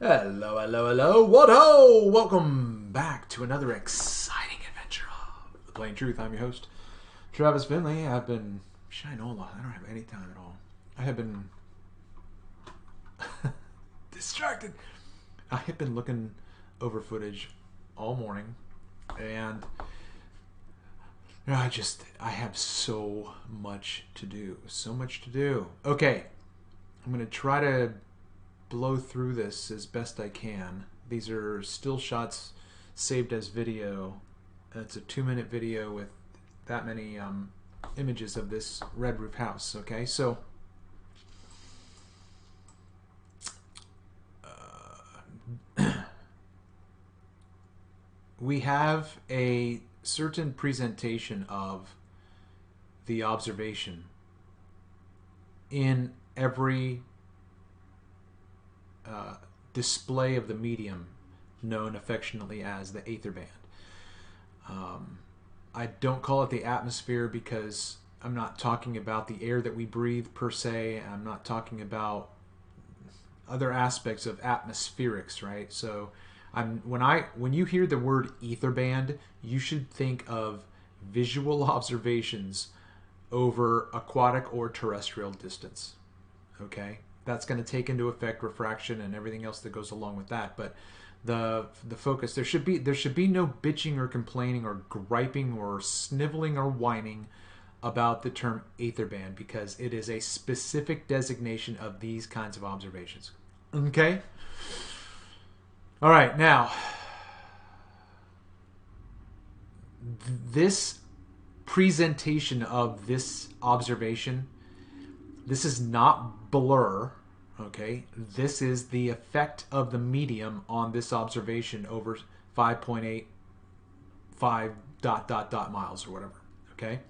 Hello, hello, hello. What ho! Welcome back to another exciting adventure of The Plain Truth. I'm your host, Travis Finley. I've been Shinola. I don't have any time at all. I have been distracted. I have been looking over footage all morning, and I have so much to do. So much to do. Okay, I'm going to try to blow through this as best I can. These are still shots saved as video. It's a 2-minute video with that many images of this red roof house. Okay, so we have a certain presentation of the observation in every display of the medium known affectionately as the Aetherband. I don't call it the atmosphere because I'm not talking about the air that we breathe per se. I'm not talking about other aspects of atmospherics, right? So when you hear the word Aetherband, you should think of visual observations over aquatic or terrestrial distance. Okay? That's going to take into effect refraction and everything else that goes along with that. But the focus, there should be no bitching or complaining or griping or sniveling or whining about the term Aetherband, because it is a specific designation of these kinds of observations. Okay? All right, now this presentation of this observation, this is not blur, okay? This is the effect of the medium on this observation over 5.85 ... miles or whatever, okay?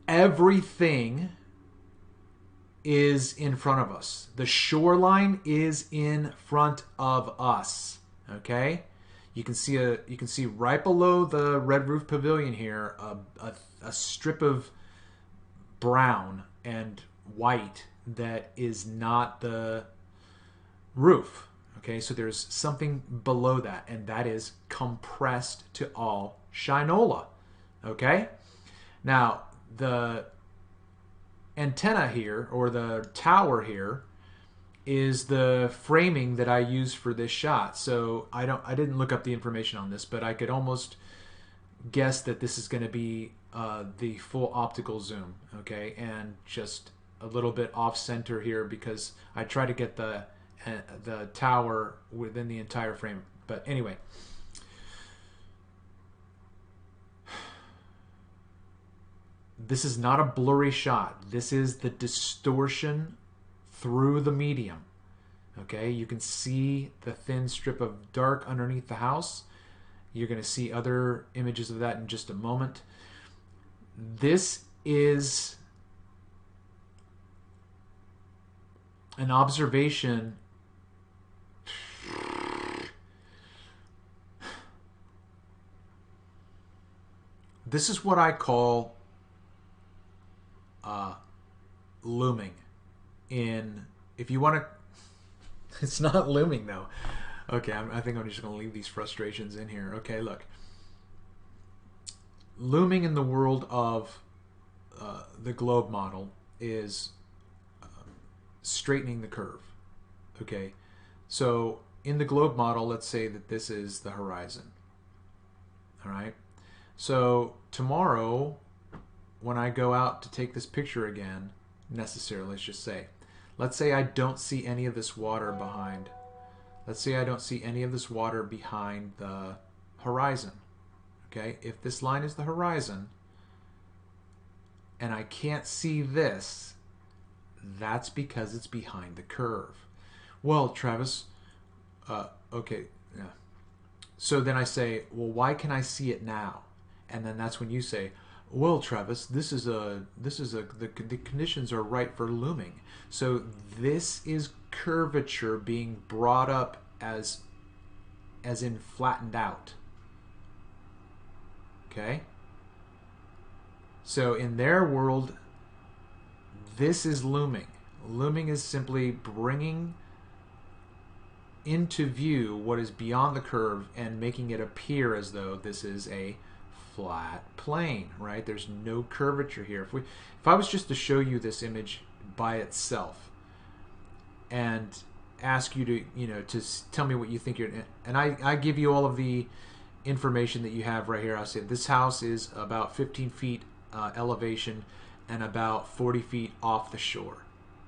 Everything is in front of us. The shoreline is in front of us, okay? You can see right below the red roof pavilion here a strip of brown and white that is not the roof. Okay, so there's something below that, and that is compressed to all Shinola. Okay, now the antenna here, or the tower here, is the framing that I use for this shot. So I didn't look up the information on this, but I could almost guess that this is going to be the full optical zoom. Okay, and just a little bit off center here because I try to get the tower within the entire frame. But anyway, this is not a blurry shot. This is the distortion through the medium. Okay, you can see the thin strip of dark underneath the house. You're going to see other images of that in just a moment. This is an observation. This is what I call looming. If you want to, it's not looming though. Okay, I think I'm just going to leave these frustrations in here. Okay, look. Looming in the world of the globe model is straightening the curve. Okay, so in the globe model, let's say that this is the horizon. All right, so tomorrow when I go out to take this picture again, let's say I don't see any of this water behind. Let's say I don't see any of this water behind the horizon. Okay, if this line is the horizon and I can't see this, that's because it's behind the curve. Well, Travis, okay, yeah. So then I say, well, why can I see it now? And then that's when you say, well, Travis, the conditions are right for looming. So this is curvature being brought up as in flattened out. Okay? So in their world, this is looming. Looming is simply bringing into view what is beyond the curve and making it appear as though this is a flat plane, right? There's no curvature here. If I was just to show you this image by itself and ask you to, to tell me what you think and I give you all of the information that you have right here. I'll say this house is about 15 feet elevation and about 40 feet off the shore.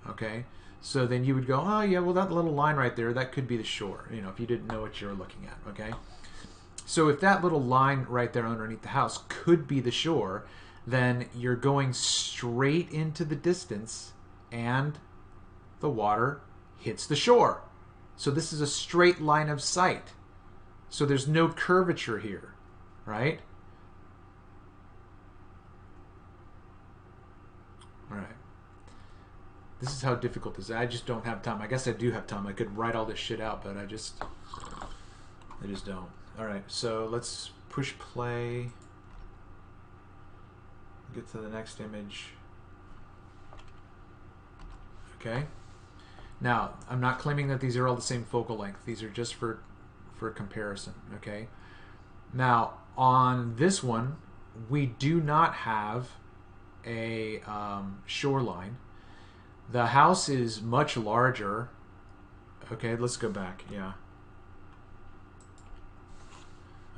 Okay, so then you would go, oh yeah, well that little line right there, that could be the shore, if you didn't know what you were looking at. Okay, so if that little line right there underneath the house could be the shore, then you're going straight into the distance and the water hits the shore. So this is a straight line of sight. So there's no curvature here, right? All right. This is how difficult this is. I just don't have time. I guess I do have time. I could write all this shit out, but I just don't. All right, so let's push play. Get to the next image. Okay. Now, I'm not claiming that these are all the same focal length. These are just for comparison, okay? Now, on this one, we do not have a shoreline. The house is much larger. Okay, let's go back, yeah.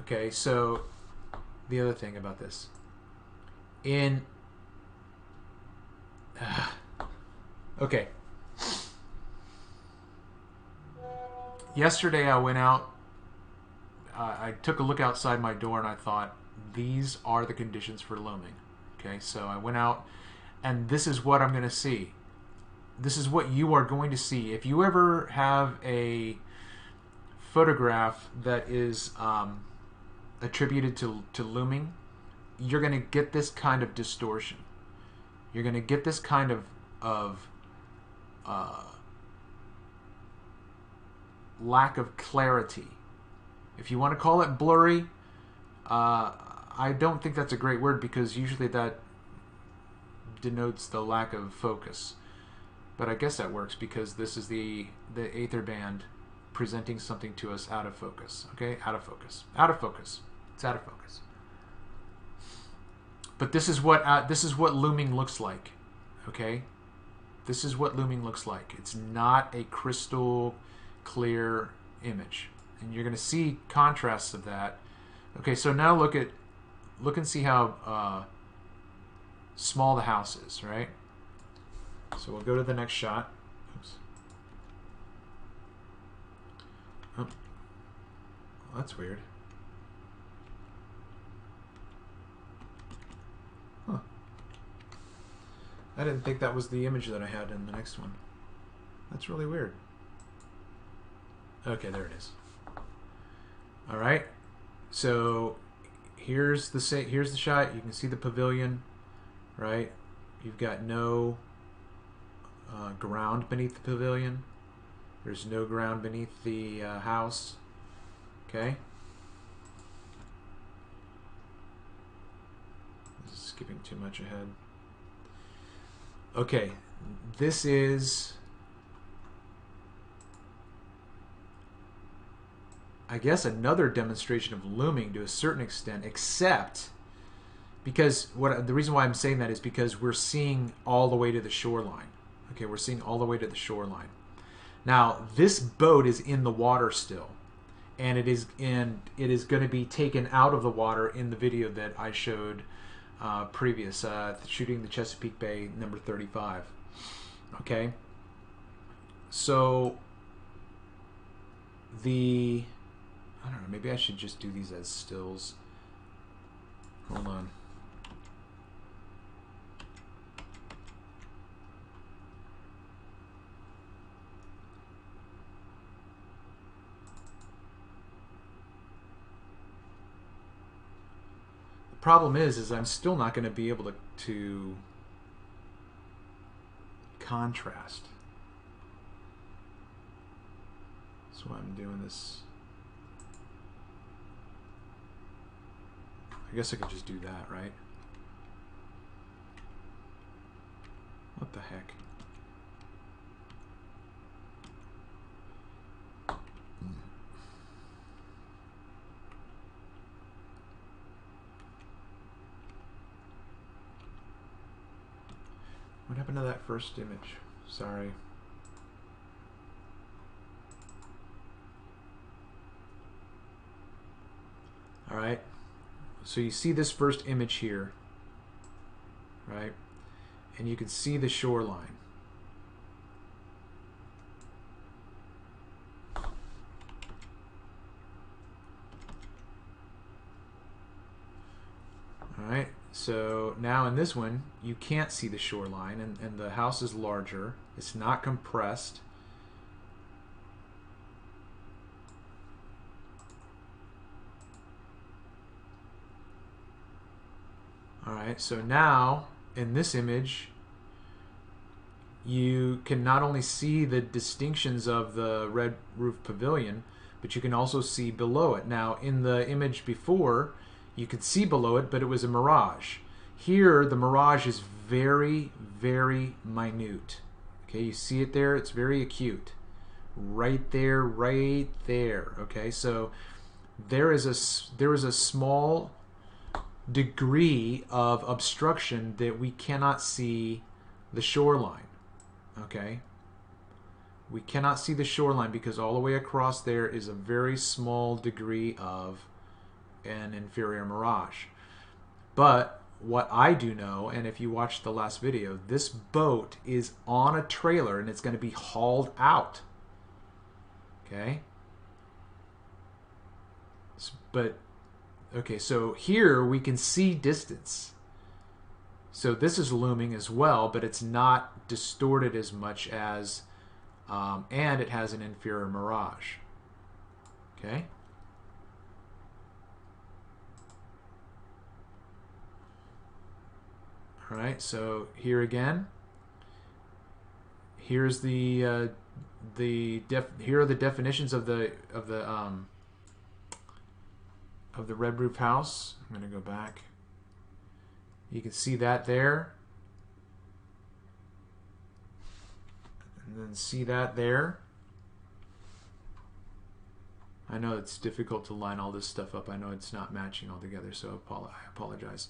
Okay, so the other thing about this. Okay. Yesterday I went out, I took a look outside my door and I thought, these are the conditions for looming. Okay, so I went out and this is what I'm going to see. This is what you are going to see. If you ever have a photograph that is attributed to looming, you're going to get this kind of distortion. You're going to get this kind of lack of clarity. If you want to call it blurry, I don't think that's a great word because usually that denotes the lack of focus. But I guess that works because this is the Aetherband presenting something to us out of focus. Okay, out of focus. Out of focus. It's out of focus. But this is what looming looks like. Okay, this is what looming looks like. It's not a crystal clear image, and you're going to see contrasts of that. Okay, so now look and see how small the house is, right? So we'll go to the next shot. Oops. Oh, that's weird. Huh. I didn't think that was the image that I had in the next one. That's really weird. Okay, there it is. All right. So here's the shot. You can see the pavilion, right? You've got no ground beneath the pavilion. There's no ground beneath the house. Okay. This is skipping too much ahead. Okay, this is, I guess, another demonstration of looming to a certain extent, except because the reason why I'm saying that is because we're seeing all the way to the shoreline. Okay, we're seeing all the way to the shoreline. Now, this boat is in the water still, and it is going to be taken out of the water in the video that I showed previous, shooting the Chesapeake Bay number 35. Okay, so I don't know, maybe I should just do these as stills. Hold on. The problem is I'm still not going to be able to contrast. That's why I'm doing this. I guess I could just do that, right? What the heck? happened to that first image? Sorry. All right. So you see this first image here, right? And you can see the shoreline. All right. So now in this one, you can't see the shoreline, and the house is larger. It's not compressed. All right, so now in this image, you can not only see the distinctions of the red roof pavilion, but you can also see below it. Now, in the image before, you could see below it, but it was a mirage. Here, the mirage is very, very minute. Okay, you see it there? It's very acute. Right there, right there. Okay, so there is a small degree of obstruction that we cannot see the shoreline. Okay, we cannot see the shoreline because all the way across there is a very small degree of an inferior mirage. But what I do know, and if you watched the last video, this boat is on a trailer and it's going to be hauled out. Okay, but okay, so here we can see distance. So this is looming as well, but it's not distorted as much as, and it has an inferior mirage. Okay. All right. So here again, here's here are the definitions of the red roof house. I'm going to go back. You can see that there. And then see that there. I know it's difficult to line all this stuff up. I know it's not matching all together, so I apologize.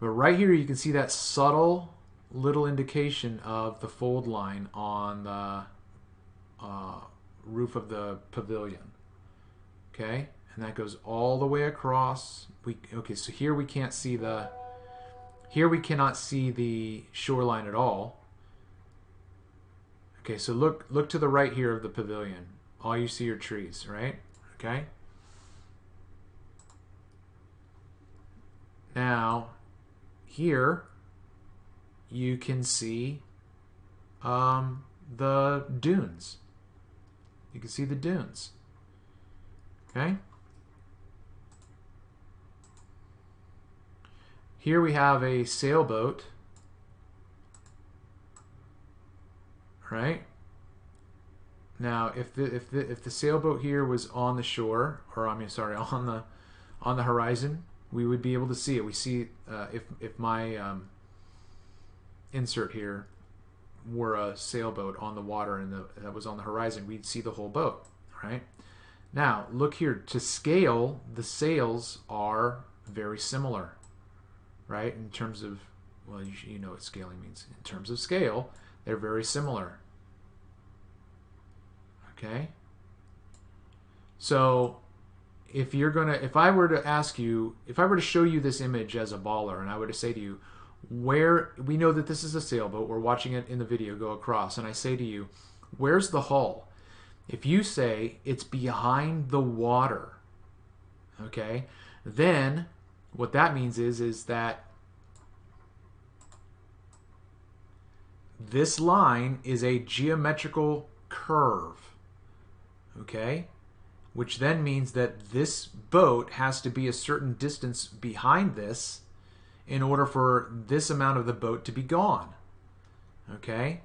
But right here you can see that subtle little indication of the fold line on the roof of the pavilion. Okay? And that goes all the way across. Okay, so here we can't see here we cannot see the shoreline at all. Okay, so look to the right here of the pavilion. All you see are trees, right? Okay. Now, here you can see the dunes. You can see the dunes. Okay. Here we have a sailboat, right? Now, if the sailboat here was on the shore, or I mean, sorry, on the horizon, we would be able to see it. We see if my insert here were a sailboat on the water and that was on the horizon, we'd see the whole boat, right? Now, look here. To scale, the sails are very similar. Right? In terms of, well, you know what scaling means. In terms of scale, they're very similar. Okay? So, if I were to show you this image as a baller, and I were to say to you, we know that this is a sailboat, we're watching it in the video go across, and I say to you, where's the hull? If you say it's behind the water, okay, then what that means is that this line is a geometrical curve, okay? Which then means that this boat has to be a certain distance behind this in order for this amount of the boat to be gone, okay?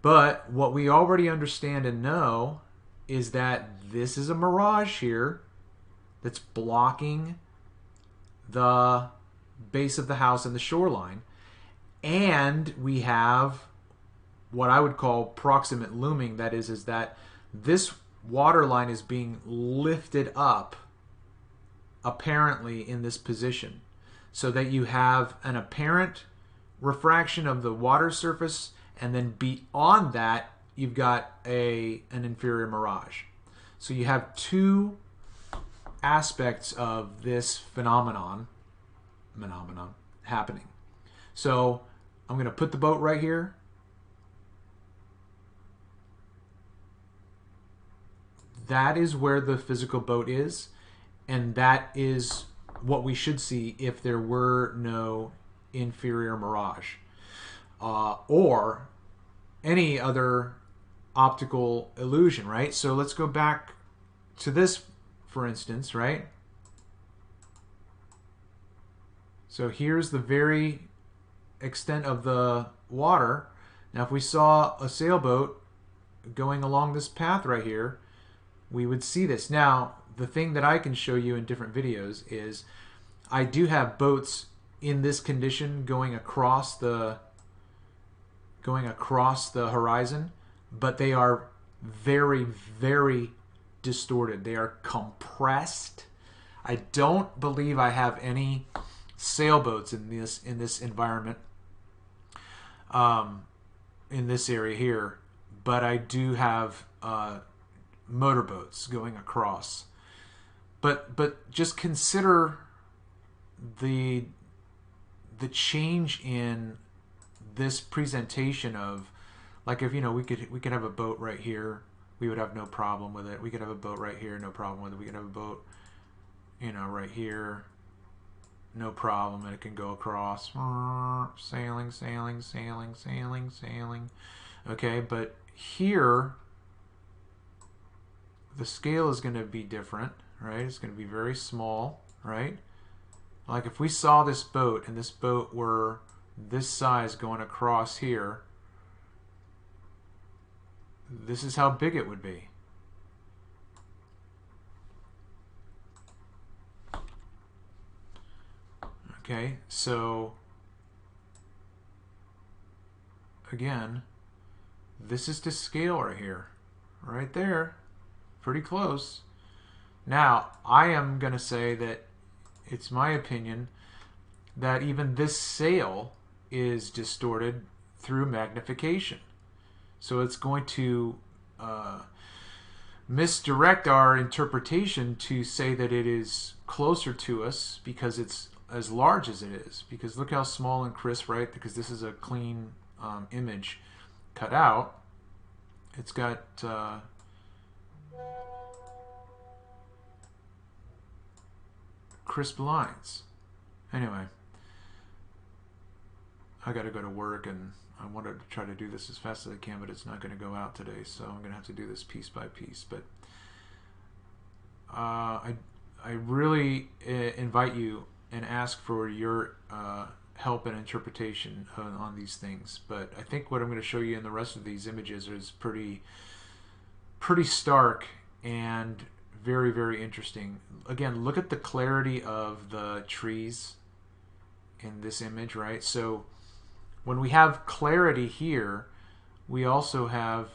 But what we already understand and know is that this is a mirage here that's blocking the base of the house and the shoreline, and we have what I would call proximate looming. That is that this water line is being lifted up apparently in this position, so that you have an apparent refraction of the water surface, and then beyond that, you've got an inferior mirage. So you have two aspects of this phenomenon happening. So I'm going to put the boat right here. That is where the physical boat is, and that is what we should see if there were no inferior mirage or any other optical illusion, right? So let's go back to this, for instance, right? So here's the very extent of the water. Now, if we saw a sailboat going along this path right here, we would see this. Now, the thing that I can show you in different videos is I do have boats in this condition going across the horizon, but they are very, very distorted. They are compressed. I don't believe I have any sailboats in this environment, in this area here, but I do have motorboats going across. But just consider the change in this presentation of, like, if we could have a boat right here, we would have no problem with it. We could have a boat right here, no problem with it. We could have a boat, right here, no problem, and it can go across, sailing, sailing, sailing, sailing, sailing. Okay, but here the scale is going to be different, right? It's going to be very small, right? Like if we saw this boat and this boat were this size going across here, this is how big it would be. Okay, so again, this is to scale right here, right there, pretty close. Now, I am going to say that it's my opinion that even this sail is distorted through magnification. So it's going to misdirect our interpretation to say that it is closer to us because it's as large as it is. Because look how small and crisp, right? Because this is a clean image cut out. It's got crisp lines. Anyway, I got to go to work, and I wanted to try to do this as fast as I can, but it's not going to go out today, so I'm going to have to do this piece by piece. But I really invite you and ask for your help and interpretation on these things. But I think what I'm going to show you in the rest of these images is pretty stark and very, very interesting. Again, look at the clarity of the trees in this image, right? So when we have clarity here, we also have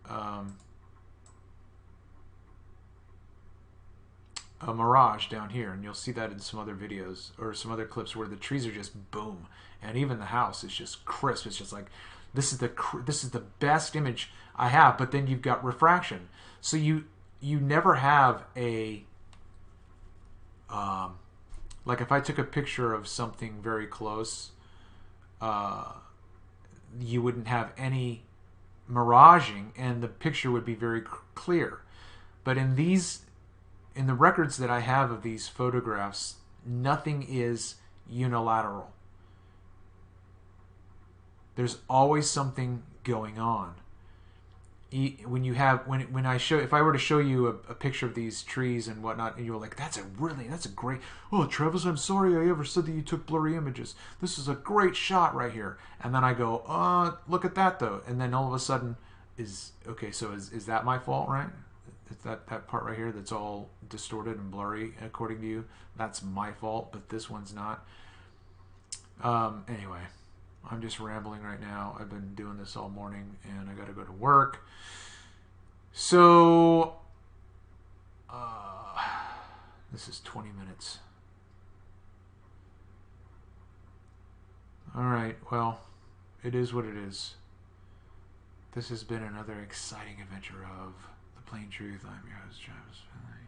a mirage down here, and you'll see that in some other videos or some other clips where the trees are just boom, and even the house is just crisp. It's just like, this is the best image I have. But then you've got refraction, so you never have a like if I took a picture of something very close, you wouldn't have any miraging, and the picture would be very clear. But in the records that I have of these photographs, nothing is unilateral. There's always something going on. If I were to show you a picture of these trees and whatnot, and you're like, that's a great, oh, Travis, I'm sorry I ever said that you took blurry images. This is a great shot right here. And then I go, look at that though. And then all of a sudden is that my fault, right? It's that part right here that's all distorted and blurry according to you. That's my fault, but this one's not. Anyway, I'm just rambling right now. I've been doing this all morning, and I got to go to work. So, this is 20 minutes. All right. Well, it is what it is. This has been another exciting adventure of The Plain Truth. I'm your host, Travis Finley.